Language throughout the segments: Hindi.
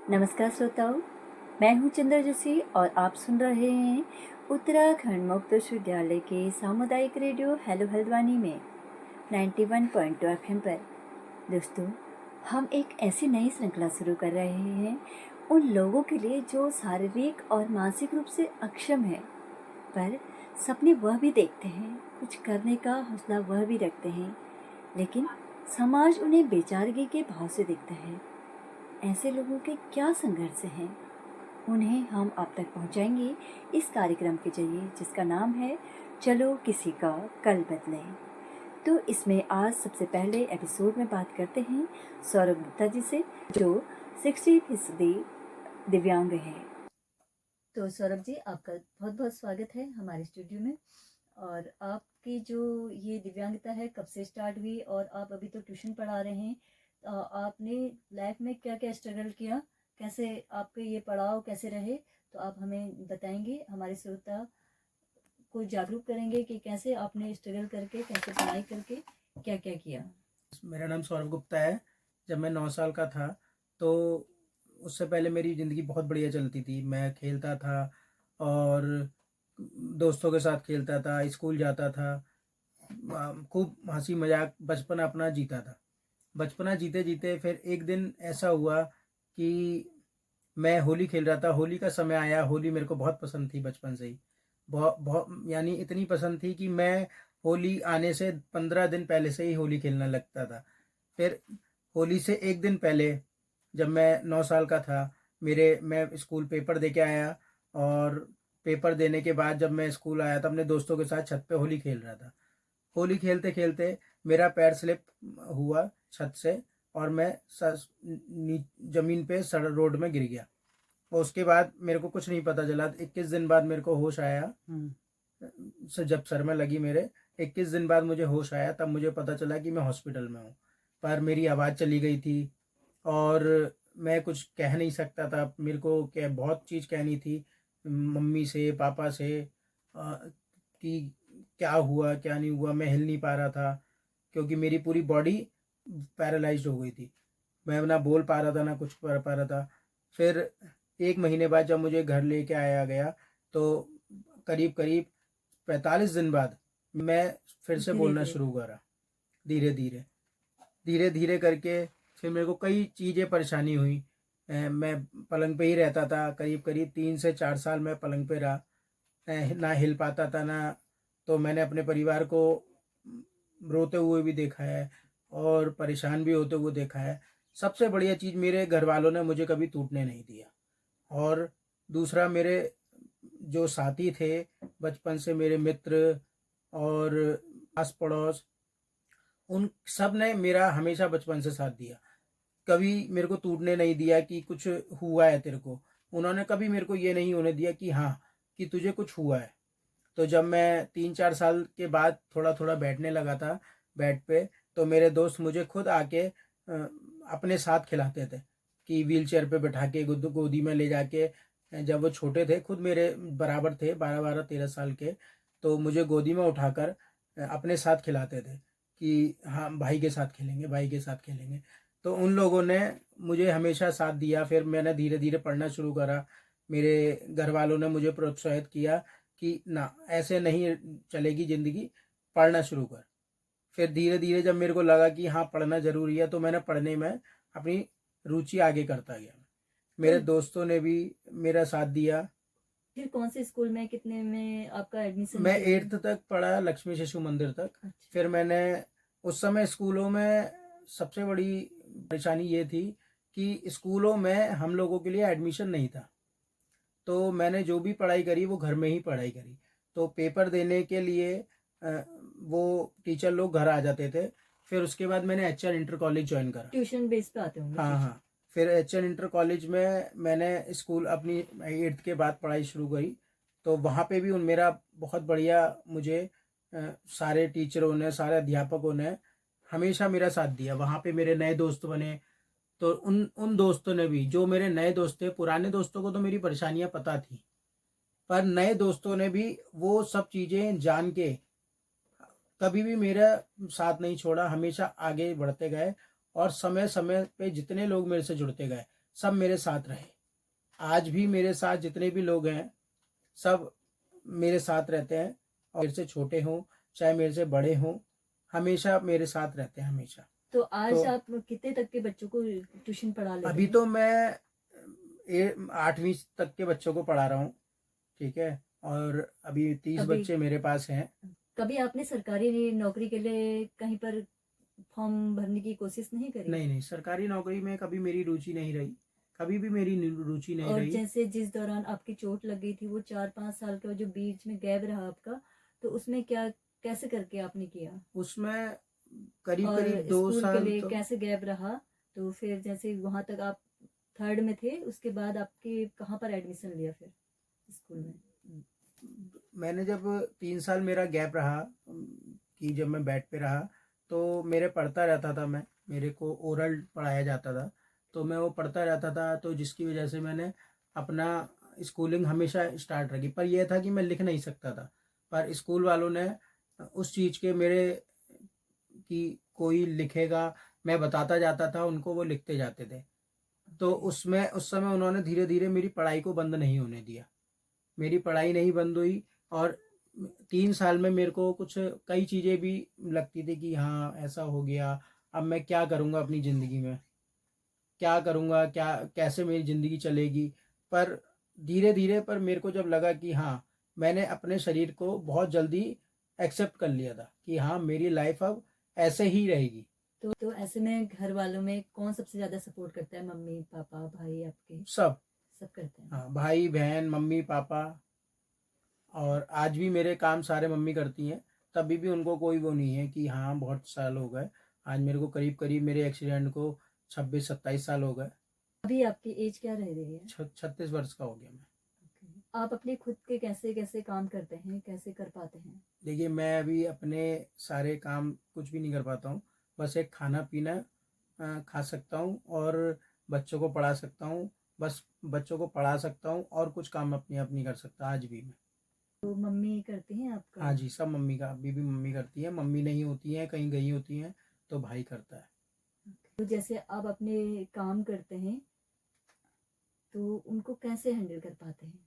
नमस्कार श्रोताओं, मैं हूं चंद्र जोशी और आप सुन रहे हैं उत्तराखंड मुक्त विश्वविद्यालय के सामुदायिक रेडियो हेलो हल्द्वानी में 91.2 एफएम पर। दोस्तों, हम एक ऐसी नई श्रृंखला शुरू कर रहे हैं उन लोगों के लिए जो शारीरिक और मानसिक रूप से अक्षम है, पर सपने वह भी देखते हैं, कुछ करने का हौसला वह भी रखते हैं, लेकिन समाज उन्हें बेचारगी के भाव से देखता है। ऐसे लोगों के क्या संघर्ष हैं, उन्हें हम आप तक पहुंचाएंगे इस कार्यक्रम के जरिए, जिसका नाम है चलो किसी का कल बदले। तो इसमें आज सबसे पहले एपिसोड में बात करते हैं सौरभ गुप्ता जी से, जो 60% दिव्यांग हैं। तो सौरभ जी, आपका बहुत बहुत स्वागत है हमारे स्टूडियो में। और आपकी जो ये दिव्यांगता है कब से स्टार्ट हुई, और आप अभी तो ट्यूशन पढ़ा रहे हैं, आपने लाइफ में क्या क्या स्ट्रगल किया, कैसे आपके ये पड़ाव कैसे रहे, तो आप हमें बताएंगे, हमारे श्रोता को जागरूक करेंगे कि कैसे आपने स्ट्रगल करके, कैसे पढ़ाई करके क्या क्या किया। मेरा नाम सौरभ गुप्ता है। जब मैं 9 साल का था तो उससे पहले मेरी ज़िंदगी बहुत बढ़िया चलती थी। मैं खेलता था और दोस्तों के साथ खेलता था, स्कूल जाता था, खूब हंसी मजाक बचपन अपना जीता था। बचपना जीते जीते फिर एक दिन ऐसा हुआ कि मैं होली खेल रहा था। होली का समय आया। होली मेरे को बहुत पसंद थी बचपन से ही, बहुत बहुत, यानी इतनी पसंद थी कि मैं होली आने से 15 दिन पहले से ही होली खेलने लगता था। फिर होली से एक दिन पहले, जब मैं 9 साल का था, मैं स्कूल पेपर दे के आया। और पेपर देने के बाद जब मैं स्कूल आया तो अपने दोस्तों के साथ छत पे होली खेल रहा था। होली खेलते खेलते मेरा पैर स्लिप हुआ छत से, और मैं जमीन पे सड़क रोड में गिर गया। और उसके बाद मेरे को कुछ नहीं पता चला। 21 दिन बाद मेरे को होश आया। जब सर में लगी मेरे, 21 दिन बाद मुझे होश आया, तब मुझे पता चला कि मैं हॉस्पिटल में हूँ। पर मेरी आवाज़ चली गई थी और मैं कुछ कह नहीं सकता था। मेरे को क्या बहुत चीज़ कहनी थी मम्मी से, पापा से, कि क्या हुआ क्या नहीं हुआ। मैं हिल नहीं पा रहा था क्योंकि मेरी पूरी बॉडी पैरालाइज्ड हो गई थी। मैं ना बोल पा रहा था ना कुछ कर पा रहा था। फिर 1 महीने बाद जब मुझे घर लेके आया गया तो करीब करीब 45 दिन बाद मैं फिर से धीरे बोलना धीरे। शुरू करा। धीरे धीरे धीरे धीरे करके फिर मेरे को कई चीज़ें परेशानी हुई। मैं पलंग पे ही रहता था। करीब करीब 3 से 4 साल मैं पलंग पे रहा। ना हिल पाता था ना। तो मैंने अपने परिवार को रोते हुए भी देखा है और परेशान भी होते हुए देखा है। सबसे बढ़िया चीज़, मेरे घर वालों ने मुझे कभी टूटने नहीं दिया। और दूसरा, मेरे जो साथी थे बचपन से, मेरे मित्र और आस पड़ोस, उन सब ने मेरा हमेशा बचपन से साथ दिया। कभी मेरे को टूटने नहीं दिया कि कुछ हुआ है तेरे को। उन्होंने कभी मेरे को ये नहीं होने दिया कि हाँ, कि तुझे कुछ हुआ है। तो जब मैं 3-4 साल के बाद थोड़ा थोड़ा बैठने लगा था बेड पे, तो मेरे दोस्त मुझे खुद आके अपने साथ खिलाते थे, कि व्हील चेयर पे बैठा के गोदी में ले जाके। जब वो छोटे थे, खुद मेरे बराबर थे, 12-12 13 साल के, तो मुझे गोदी में उठाकर अपने साथ खिलाते थे कि हाँ, भाई के साथ खेलेंगे, भाई के साथ खेलेंगे। तो उन लोगों ने मुझे हमेशा साथ दिया। फिर मैंने धीरे धीरे पढ़ना शुरू करा। मेरे घर वालों ने मुझे प्रोत्साहित किया कि ना, ऐसे नहीं चलेगी ज़िंदगी, पढ़ना शुरू कर। फिर धीरे धीरे जब मेरे को लगा कि हाँ, पढ़ना ज़रूरी है, तो मैंने पढ़ने में अपनी रुचि आगे करता गया। तो मेरे दोस्तों ने भी मेरा साथ दिया। फिर कौन से स्कूल में, कितने में आपका एडमिशन मैं किया? 8th तक पढ़ा, लक्ष्मी शिशु मंदिर तक। अच्छा। फिर मैंने उस समय स्कूलों में सबसे बड़ी परेशानी ये थी कि स्कूलों में हम लोगों के लिए एडमिशन नहीं था। तो मैंने जो भी पढ़ाई करी वो घर में ही पढ़ाई करी। तो पेपर देने के लिए वो टीचर लोग घर आ जाते थे। फिर उसके बाद मैंने एचआर इंटर कॉलेज ज्वाइन करा। ट्यूशन बेस पे आते होंगे हाँ टीचर। हाँ। फिर एचएन इंटर कॉलेज में मैंने स्कूल अपनी 8th के बाद पढ़ाई शुरू करी। तो वहाँ पे भी उन मेरा बहुत बढ़िया, मुझे सारे टीचरों ने, सारे अध्यापकों ने हमेशा मेरा साथ दिया। वहाँ पे मेरे नए दोस्त बने। तो उन उन दोस्तों ने भी, जो मेरे नए दोस्त थे, पुराने दोस्तों को तो मेरी परेशानियाँ पता थी, पर नए दोस्तों ने भी वो सब चीज़ें जान के कभी भी मेरा साथ नहीं छोड़ा, हमेशा आगे बढ़ते गए। और समय समय पे जितने लोग मेरे से जुड़ते गए, सब मेरे साथ रहे। आज भी मेरे साथ जितने भी लोग हैं सब मेरे साथ रहते हैं, और मेरे से छोटे हों चाहे मेरे से बड़े हों, हमेशा मेरे साथ रहते हैं हमेशा। तो आज तो आप कितने तक के बच्चों को ट्यूशन पढ़ा लेते अभी हैं? तो मैं 8वीं तक के बच्चों को पढ़ा रहा हूँ, ठीक है, और अभी 30 कभी बच्चे मेरे पास हैं। कभी आपने सरकारी नौकरी के लिए कहीं पर फॉर्म भरने की कोशिश नहीं करी? नहीं नहीं, सरकारी नौकरी में कभी मेरी रुचि नहीं रही, कभी भी मेरी रुचि नहीं और रही। जैसे जिस दौरान आपकी चोट लग गई थी, वो 4-5 साल का जो बीच में गैप रहा आपका, तो उसमें क्या कैसे करके आपने किया? उसमें करीब और करीब 2 स्कूल के साल लिए तो कैसे गैप रहा? तो फिर जैसे वहां तक आप थर्ड में थे, उसके बाद आपके कहाँ पर एडमिशन लिया फिर स्कूल में? मैंने जब 3 साल मेरा गैप रहा, कि जब मैं बेड पे रहा, तो मेरे पढ़ता रहता था मैं, मेरे को ओरल पढ़ाया जाता था, तो मैं वो पढ़ता रहता था, तो जिसकी वजह से मैंने अपना स्कूलिंग हमेशा स्टार्ट रखी। पर यह था कि मैं लिख नहीं सकता था, पर स्कूल वालों ने उस चीज़ के मेरे कि कोई लिखेगा, मैं बताता जाता था उनको, वो लिखते जाते थे। तो उसमें उस समय उन्होंने धीरे धीरे मेरी पढ़ाई को बंद नहीं होने दिया, मेरी पढ़ाई नहीं बंद हुई। और 3 साल में मेरे को कुछ कई चीज़ें भी लगती थी कि हाँ ऐसा हो गया, अब मैं क्या करूँगा अपनी ज़िंदगी में, क्या करूँगा, क्या कैसे मेरी ज़िंदगी चलेगी। पर धीरे धीरे पर मेरे को जब लगा कि हाँ, मैंने अपने शरीर को बहुत जल्दी एक्सेप्ट कर लिया था कि हाँ मेरी लाइफ अब ऐसे ही रहेगी। तो ऐसे में घर वालों में कौन सबसे ज्यादा सपोर्ट करता है? मम्मी पापा भाई आपके सब, सब करते हैं? हाँ, भाई बहन मम्मी पापा, और आज भी मेरे काम सारे मम्मी करती हैं। तभी भी उनको कोई वो नहीं है कि हाँ बहुत साल हो गए। आज मेरे को करीब करीब मेरे एक्सीडेंट को 26-27 साल हो गए। अभी आपकी एज क्या रह रही है? 36 वर्ष का हो गया मैं। आप अपने खुद के कैसे कैसे काम करते हैं, कैसे कर पाते हैं? देखिए मैं अभी अपने सारे काम कुछ भी नहीं कर पाता हूँ, बस एक खाना पीना खा सकता हूँ, और बच्चों को पढ़ा सकता हूँ, बस बच्चों को पढ़ा सकता हूँ, और कुछ काम अपने आप नहीं कर सकता आज भी मैं। तो मम्मी करती हैं हाँ आपका? जी, सब मम्मी का, अभी भी मम्मी करती है, मम्मी नहीं होती है कहीं गई होती हैं तो भाई करता है। तो जैसे आप अपने काम करते हैं, तो उनको कैसे हैंडल कर पाते हैं?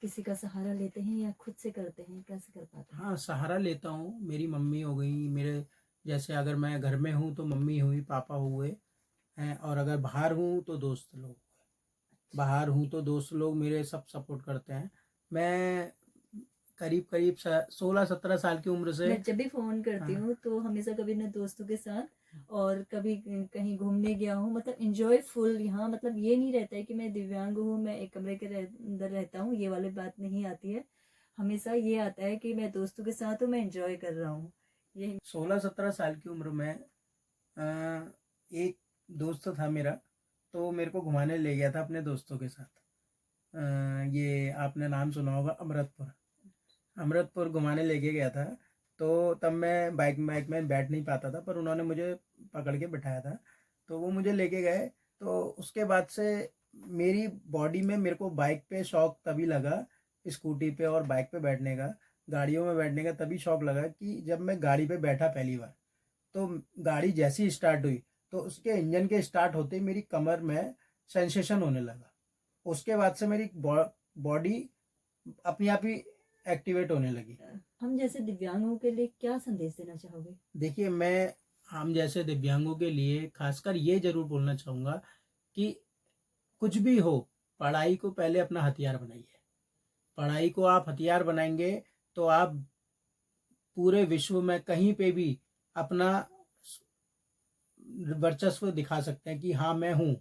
किसी का सहारा लेते हैं या खुद से करते हैं, कैसे कर पाते हैं? हाँ सहारा लेता हूँ, मेरी मम्मी हो गई मेरे, जैसे अगर मैं घर में हूँ तो मम्मी हुई पापा हुए हैं, और अगर बाहर हूँ तो दोस्त लोग, बाहर हूँ तो दोस्त लोग मेरे सब सपोर्ट करते हैं। मैं करीब करीब 16-17 साल की उम्र से, मैं जब भी फोन करती हाँ, हूँ तो हमेशा कभी ना दोस्तों के साथ और कभी कहीं घूमने गया हूँ, मतलब इंजॉय फुल यहाँ, मतलब ये नहीं रहता है कि मैं दिव्यांग हूँ, मैं एक कमरे के अंदर रहता हूँ, ये वाली बात नहीं आती है। हमेशा ये आता है कि मैं दोस्तों के साथ हूँ, मैं इंजॉय कर रहा हूँ। ये 16-17 साल की उम्र में एक दोस्त था मेरा, तो मेरे को घुमाने ले गया था अपने दोस्तों के साथ। ये आपने नाम सुना होगा, अमृतपुर, अमृतपुर घुमाने लेके गया था। तो तब मैं बाइक बाइक में बैठ नहीं पाता था, पर उन्होंने मुझे पकड़ के बिठाया था, तो वो मुझे लेके गए। तो उसके बाद से मेरी बॉडी में मेरे को बाइक पे शौक तभी लगा, स्कूटी पे और बाइक पे बैठने का, गाड़ियों में बैठने का तभी शौक लगा कि जब मैं गाड़ी पे बैठा पहली बार, तो गाड़ी जैसी स्टार्ट हुई, तो उसके इंजन के स्टार्ट होते ही मेरी कमर में सेंसेशन होने लगा। उसके बाद से मेरी बॉडी अपने आप ही एक्टिवेट होने लगी। हम जैसे दिव्यांगों के लिए क्या संदेश देना चाहोगे? देखिए मैं हम जैसे दिव्यांगों के लिए खासकर ये जरूर बोलना चाहूँगा कि कुछ भी हो, पढ़ाई को पहले अपना हथियार बनाइए। पढ़ाई को आप हथियार बनाएंगे तो आप पूरे विश्व में कहीं पे भी अपना वर्चस्व दिखा सकते हैं कि हाँ मैं हूँ।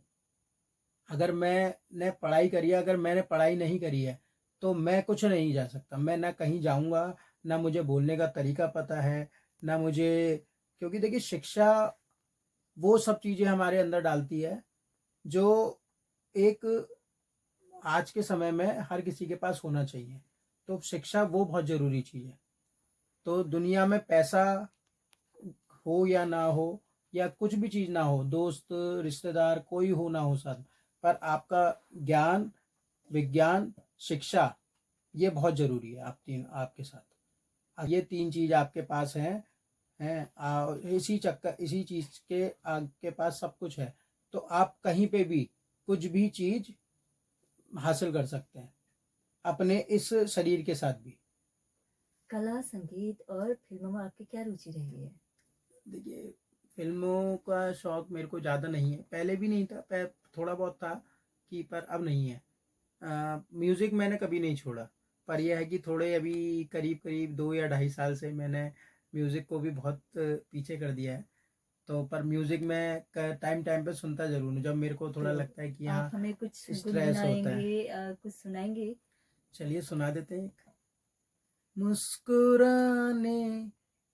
अगर मैंने पढ़ाई करी है, अगर मैंने पढ़ाई नहीं करी है, तो मैं कुछ नहीं जा सकता, मैं ना कहीं जाऊँगा, ना मुझे बोलने का तरीका पता है, ना मुझे, क्योंकि देखिए शिक्षा वो सब चीज़ें हमारे अंदर डालती है जो एक आज के समय में हर किसी के पास होना चाहिए। तो शिक्षा वो बहुत ज़रूरी चीज़ है। तो दुनिया में पैसा हो या ना हो, या कुछ भी चीज़ ना हो, दोस्त रिश्तेदार कोई हो ना हो साथ, पर आपका ज्ञान, विज्ञान, शिक्षा, ये बहुत ज़रूरी है आपके साथ। ये 3 चीज़ आपके पास हैं इसी चक्कर, इसी चीज़ के आपके पास सब कुछ है, तो आप कहीं पे भी कुछ भी चीज़ हासिल कर सकते हैं अपने इस शरीर के साथ भी। कला, संगीत और फिल्मों में आपकी क्या रुचि रही है? देखिए, फ़िल्मों का शौक़ मेरे को ज़्यादा नहीं है, पहले भी नहीं था, थोड़ा बहुत था कि पर अब नहीं है। म्यूज़िक मैंने कभी नहीं छोड़ा, पर यह है कि थोड़े अभी करीब-करीब 2 या ढाई साल से मैंने म्यूज़िक को भी बहुत पीछे कर दिया है। तो पर म्यूज़िक मैं क टाइम-टाइम पे सुनता ज़रूर हूँ, जब मेरे को तो थोड़ा लगता है कि आप हाँ, हमें कुछ स्ट्रेस होता है। गुनगुनाएंगे, कुछ सुनाएंगे? चलिए सुना देते हैं एक। मुस्कुराने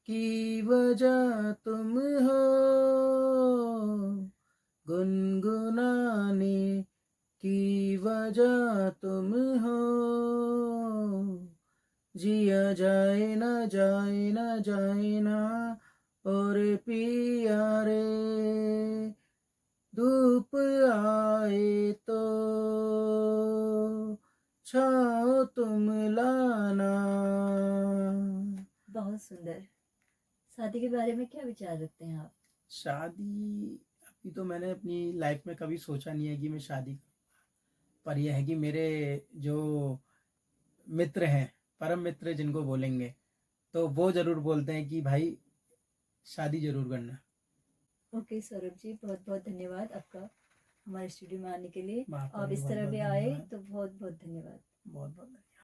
की वजह तुम हो, गुनगुनाने की वजह तुम हो, जिया जाए ना जाए ना जाए ना, और पिया रे धूप आए तो छाँव तुम लाना। बहुत सुंदर। शादी के बारे में क्या विचार रखते हैं आप? शादी अभी तो मैंने अपनी लाइफ में कभी सोचा नहीं है कि मैं शादी करूँ। पर यह है कि मेरे जो मित्र हैं, परम मित्र जिनको बोलेंगे, तो वो ज़रूर बोलते हैं कि भाई शादी ज़रूर करना। ओके सौरभ जी, बहुत बहुत धन्यवाद आपका हमारे स्टूडियो में आने के लिए। आपका आप भी इस बहुत तरह बहुत भी आए धन्यवाद। तो बहुत बहुत धन्यवाद। बहुत बहुत